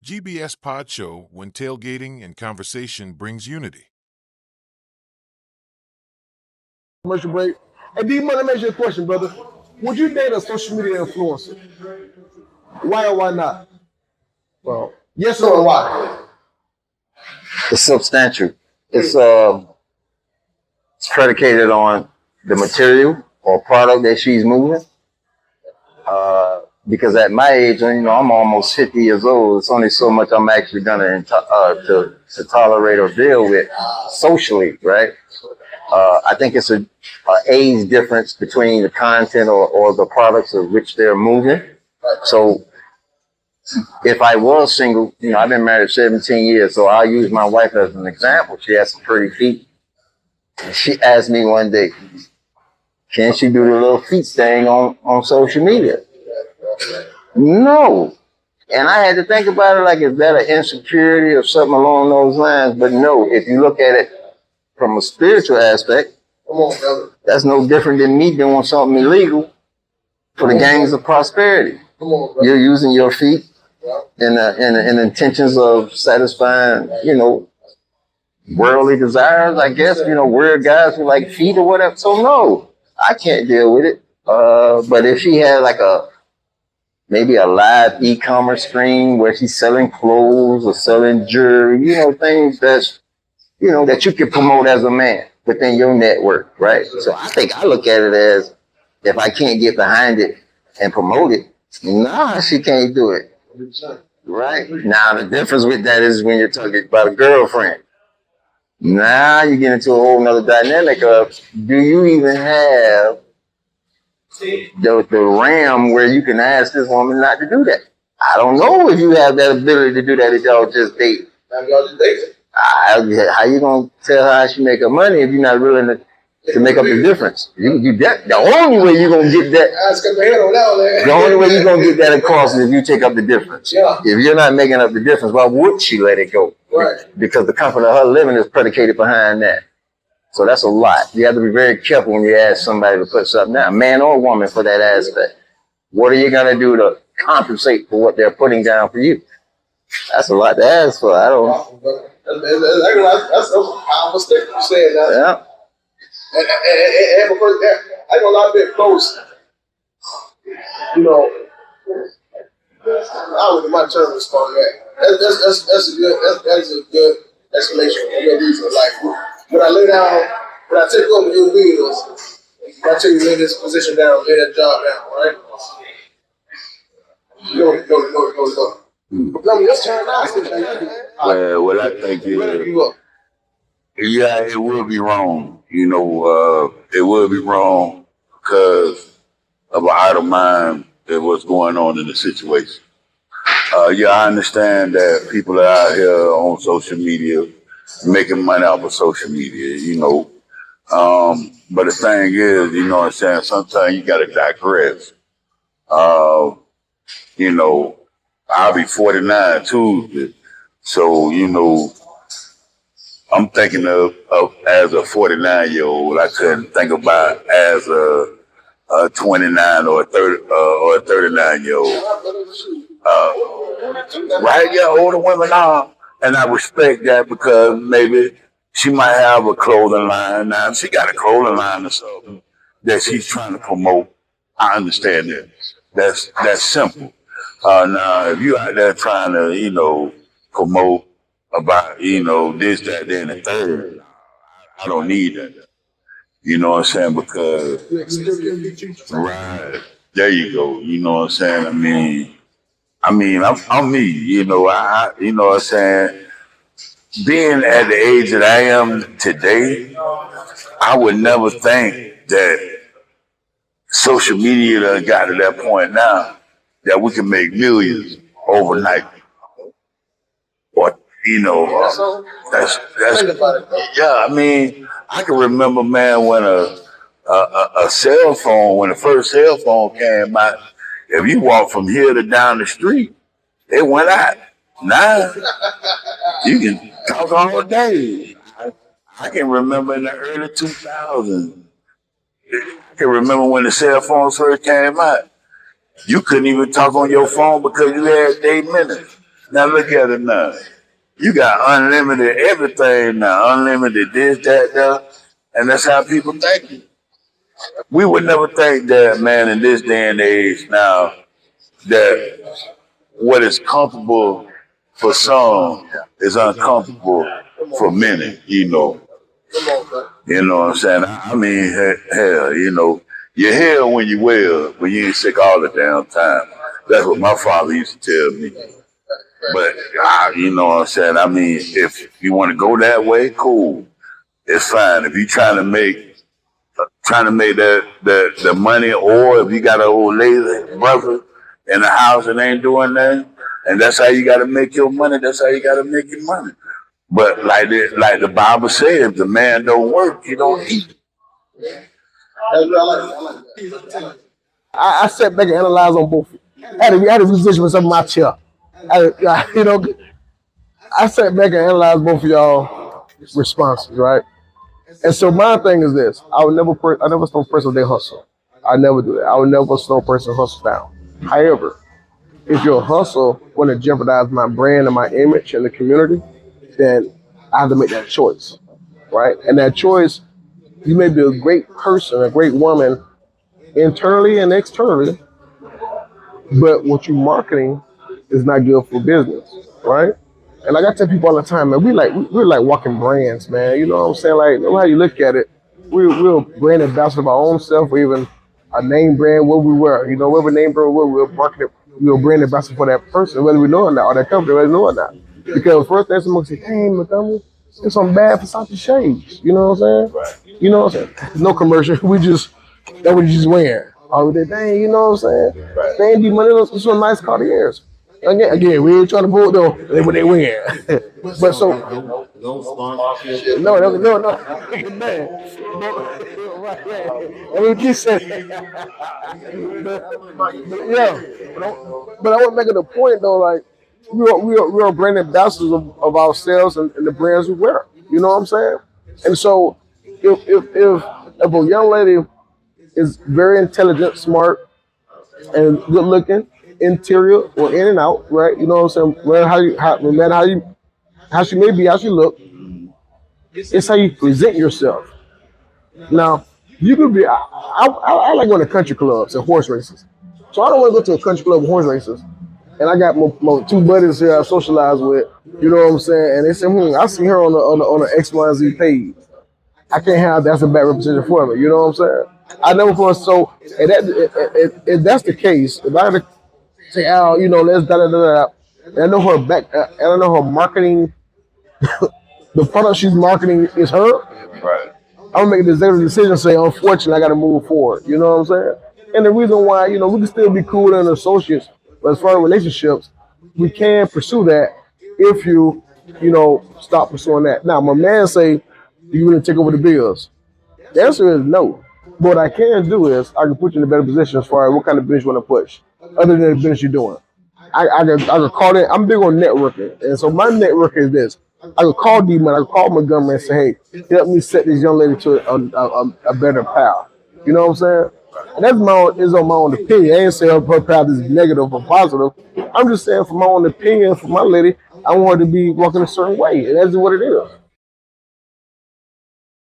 GBS Pod Show when tailgating and conversation brings unity. Commercial break. Hey, D-Money, let me ask you a question, brother. Would you date a social media influencer? Why or why not? Well, yes or why? It's substantial. It's predicated on the material or product that she's moving. Because at my age, I'm almost 50 years old. It's only so much I'm actually gonna to tolerate or deal with socially, right? I think it's a age difference between the content or the products of which they're moving. So if I was single, I've been married 17 years, so I'll use my wife as an example. She has some pretty feet. She asked me one day, can she do the little feet thing on social media? No. And I had to think about it like, is that an insecurity or something along those lines? But no, if you look at it from a spiritual aspect, that's no different than me doing something illegal for the gains of prosperity. You're using your feet in intentions of satisfying, worldly desires, I guess, weird guys who like feet or whatever. So no, I can't deal with it. But if she had like maybe a live e-commerce stream where she's selling clothes or selling jewelry, things that you can promote as a man within your network, right? So I look at it as, if I can't get behind it and promote it, nah, she can't do it. Right? Now, the difference with that is when you're talking about a girlfriend. Now you get into a whole nother dynamic of, do you even have the RAM where you can ask this woman not to do that? I don't know if you have that ability to do that if y'all just date. How you gonna tell her how she make her money if you're not willing to make up the difference? The only way you're gonna get that, the only way you're gonna get that across is if you take up the difference. If you're not making up the difference, why would she let it go? Right. Because the comfort of her living is predicated behind that. So that's a lot. You have to be very careful when you ask somebody to put something down, man or woman for that aspect. What are you gonna do to compensate for what they're putting down for you? That's a lot to ask for. I don't know. That's a powerful statement you said. Yeah. And I know a lot of bit close. I was my term was called that. That's a good explanation for your reason. Like when I lay down, when I take over your wheels, I tell you lay this position down, lay that job down, right? Go. Well, I think it would be wrong. It would be wrong because of an idle mind that what's going on in the situation. I understand that people are out here on social media making money off of social media, but the thing is, sometimes you got to digress. I'll be 49 Tuesday. So, I'm thinking of as a 49-year-old, I couldn't think about as a 29 or a 30 or a 39-year-old. Right? Yeah, older women are. And I respect that because maybe she might have a clothing line. Now, if she got a clothing line or something that she's trying to promote, I understand that. That's simple. Now, if you out there trying to, promote about, this, that, then the third, I don't need that. You know what I'm saying? Because, right, there you go. You know what I'm saying? I'm me. You know what I'm saying? Being at the age that I am today, I would never think that social media done got to that point now that we can make millions overnight. Or, that's I can remember, man, when a cell phone, when the first cell phone came out, if you walk from here to down the street, it went out. Now, you can talk all day. I can remember in the early 2000s. I can remember when the cell phones first came out. You couldn't even talk on your phone because you had 8 minutes. Now look at it now. You got unlimited everything now, unlimited this, that, that, and that's how people think. We would never think that, man, in this day and age now, that what is comfortable for some is uncomfortable for many, you know. You know what I'm saying? I mean, hell, you know, you're hell when you well, but you ain't sick all the damn time. That's what my father used to tell me. But, you know what I'm saying? I mean, if you want to go that way, cool. It's fine. If you're trying to make the money, or if you got an old lazy brother in the house and ain't doing that, and that's how you got to make your money, that's how you got to make your money. But like the Bible says, if the man don't work, he don't eat. I sat back and analyzed on both. I had a position with some of my chair. I sat back and analyzed both of y'all responses, right? And so my thing is this: I never slow a person they hustle. I never do that. I would never slow a person hustle down. However, if your hustle want to jeopardize my brand and my image in the community, then I have to make that choice, right? And that choice, you may be a great person, a great woman, internally and externally, but what you're marketing is not good for business, right? And like I tell people all the time, man, we're like walking brands, man. You know what I'm saying? Like, no matter how you look at it, we're a brand ambassador of our own self, or even a name brand, what we were. You know, whatever name brand we're marketing, we're a brand ambassador for that person, whether we know it or not, or that company, whether we know it or not. Because first thing someone say, hey, Montgomery, it's some bad Versace shades. You know what I'm saying? Right. You know what I'm saying? No commercial. That's what you just wearing. Oh, dang, you know what I'm saying? Right. They ain't money. It's some nice Cartiers. Again, we ain't trying to pull it though. They what they wear. But so no sponsorship. No, man. Right. I mean, keep saying. But I want to make it a point though, like we are brand ambassadors of ourselves and the brands we wear. You know what I'm saying? And so if a young lady is very intelligent, smart, and good looking, interior or in and out, right? You know what I'm saying? No matter how she may be, how she look, it's how you present yourself. Now, you could be. I like going to country clubs and horse races, so I don't want to go to a country club and horse races. And I got my two buddies here I socialize with. You know what I'm saying? And they say, I see her on the XYZ page. I can't have that's a bad representation for me. You know what I'm saying? I never thought so. And if that's the case, if I had to say, Al, you know, let's da. And I know her and I know her marketing. The product she's marketing is her. Right. I'm gonna make the executive decision and say, unfortunately, I got to move forward. You know what I'm saying? And the reason why, you know, we can still be cool and associates, but as far as relationships, we can pursue that if you stop pursuing that. Now, my man say, do you really take over the bills? The answer is no. But what I can do is I can put you in a better position as far as what kind of business you want to push, other than the business you're doing. I can call it. I'm big on networking, and so my network is this. I could call D-Man, I could call Montgomery and say, hey, help me set this young lady to a better path. You know what I'm saying? And that's on my own opinion. I ain't saying her path is negative or positive. I'm just saying from my own opinion, for my lady, I want her to be walking a certain way. And that's what it is.